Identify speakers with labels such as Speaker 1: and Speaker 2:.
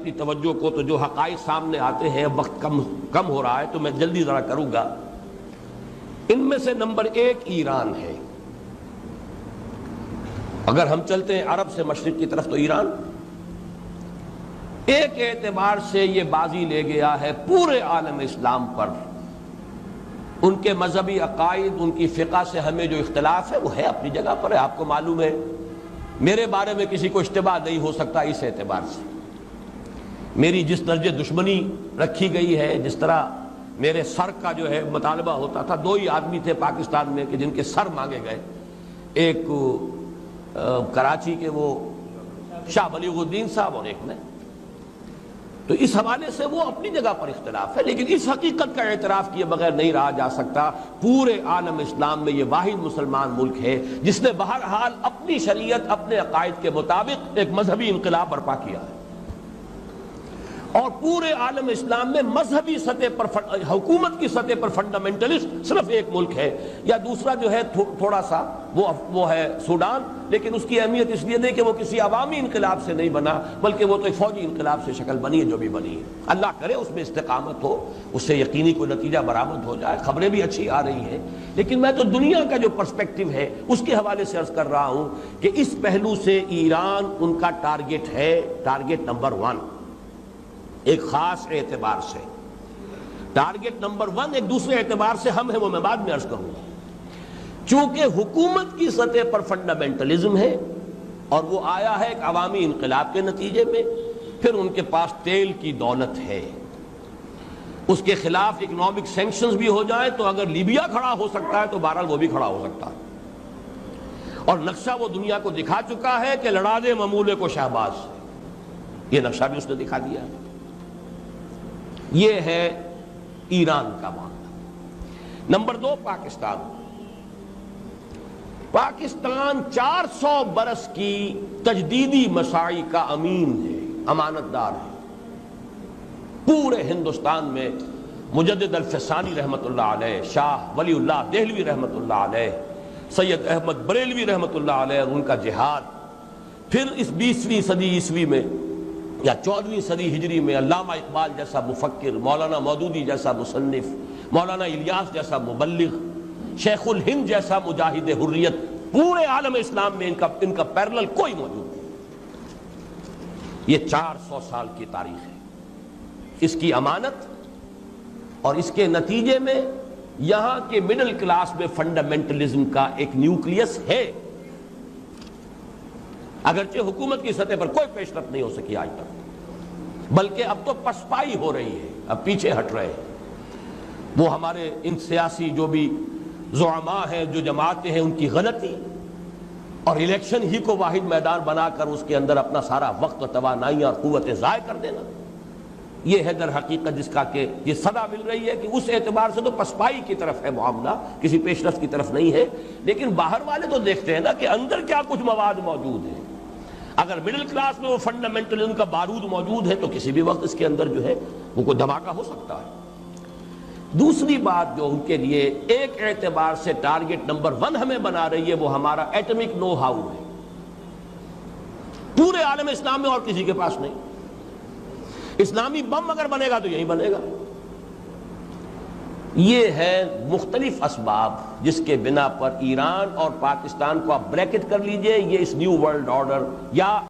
Speaker 1: اپنی توجہ کو، تو جو حقائق سامنے آتے ہیں، وقت کم ہو رہا ہے تو میں جلدی ذرا کروں گا۔ ان میں سے نمبر 1 ایران ہے۔ اگر ہم چلتے ہیں عرب سے مشرق کی طرف تو ایران ایک اعتبار سے یہ بازی لے گیا ہے پورے عالم اسلام پر۔ ان کے مذہبی عقائد، ان کی فقہ سے ہمیں جو اختلاف ہے وہ ہے اپنی جگہ پر ہے۔ آپ کو معلوم ہے میرے بارے میں کسی کو اشتباہ نہیں ہو سکتا اس اعتبار سے۔ میری جس درجے دشمنی رکھی گئی ہے، جس طرح میرے سر کا جو ہے مطالبہ ہوتا تھا، 2 ہی آدمی تھے پاکستان میں کہ جن کے سر مانگے گئے، ایک کراچی کے وہ شاہ بلیغ الدین صاحب اور ایک نے، تو اس حوالے سے وہ اپنی جگہ پر اختلاف ہے، لیکن اس حقیقت کا اعتراف کیے بغیر نہیں رہا جا سکتا پورے عالم اسلام میں یہ واحد مسلمان ملک ہے جس نے بہرحال اپنی شریعت، اپنے عقائد کے مطابق ایک مذہبی انقلاب برپا کیا ہے۔ اور پورے عالم اسلام میں مذہبی سطح پر، حکومت کی سطح پر فنڈامنٹلسٹ صرف ایک ملک ہے، یا دوسرا جو ہے تھوڑا سا وہ ہے سوڈان، لیکن اس کی اہمیت اس لیے نہیں کہ وہ کسی عوامی انقلاب سے نہیں بنا، بلکہ وہ تو ایک فوجی انقلاب سے شکل بنی ہے جو بھی بنی ہے۔ اللہ کرے اس میں استقامت ہو، اس سے یقینی کوئی نتیجہ برآمد ہو جائے۔ خبریں بھی اچھی آ رہی ہیں، لیکن میں تو دنیا کا جو پرسپیکٹو ہے اس کے حوالے سے عرض کر رہا ہوں کہ اس پہلو سے ایران ان کا ٹارگٹ ہے، ٹارگٹ نمبر 1 ایک خاص اعتبار سے۔ ٹارگٹ نمبر 1 ایک دوسرے اعتبار سے ہم ہیں، وہ میں بعد میں عرض کروں گا۔ چونکہ حکومت کی سطح پر فنڈامنٹلزم ہے اور وہ آیا ہے ایک عوامی انقلاب کے نتیجے میں، پھر ان کے پاس تیل کی دولت ہے، اس کے خلاف اکنامک سینکشنز بھی ہو جائیں تو اگر لیبیا کھڑا ہو سکتا ہے تو بہرحال وہ بھی کھڑا ہو سکتا ہے، اور نقشہ وہ دنیا کو دکھا چکا ہے کہ لڑا دے ممولے کو شہباز، یہ نقشہ بھی اس نے دکھا دیا ہے۔ یہ ہے ایران کا معاملہ۔ نمبر 2 پاکستان۔ پاکستان 400 برس کی تجدیدی مساعی کا امین ہے، امانت دار ہے۔ پورے ہندوستان میں مجدد الفسانی رحمت اللہ علیہ، شاہ ولی اللہ دہلوی رحمت اللہ علیہ، سید احمد بریلوی رحمت اللہ علیہ اور ان کا جہاد، پھر اس 20ویں صدی عیسوی میں یا 14ویں صدی ہجری میں علامہ اقبال جیسا مفکر، مولانا مودودی جیسا مصنف، مولانا الیاس جیسا مبلغ، شیخ الہند جیسا مجاہد حریت، پورے عالم اسلام میں ان کا پیرلل کوئی موجود نہیں۔ یہ 400 سال کی تاریخ ہے، اس کی امانت، اور اس کے نتیجے میں یہاں کے مڈل کلاس میں فنڈامنٹلزم کا ایک نیوکلیس ہے، اگرچہ حکومت کی سطح پر کوئی پیش رفت نہیں ہو سکی آج تک، بلکہ اب تو پسپائی ہو رہی ہے، اب پیچھے ہٹ رہے ہیں۔ وہ ہمارے ان سیاسی جو بھی زعماء ہیں، جو جماعتیں ہیں، ان کی غلطی اور الیکشن ہی کو واحد میدان بنا کر اس کے اندر اپنا سارا وقت و توانائی اور قوتیں ضائع کر دینا، یہ ہے در حقیقت جس کا کہ یہ صدا مل رہی ہے کہ اس اعتبار سے تو پسپائی کی طرف ہے معاملہ، کسی پیش رفت کی طرف نہیں ہے۔ لیکن باہر والے تو دیکھتے ہیں نا کہ اندر کیا کچھ مواد موجود ہے۔ اگر مڈل کلاس میں وہ فنڈامنٹلزم کا بارود موجود ہے تو کسی بھی وقت اس کے اندر جو ہے وہ کوئی دھماکہ ہو سکتا ہے۔ دوسری بات جو ان کے لیے ایک اعتبار سے ٹارگٹ نمبر 1 ہمیں بنا رہی ہے، وہ ہمارا ایٹمک نو ہاؤ ہے۔ پورے عالم اسلام میں اور کسی کے پاس نہیں۔ اسلامی بم اگر بنے گا تو یہی بنے گا۔ یہ ہے مختلف اسباب جس کے بنا پر ایران اور پاکستان کو آپ بریکٹ کر لیجئے، یہ اس نیو ورلڈ آرڈر یا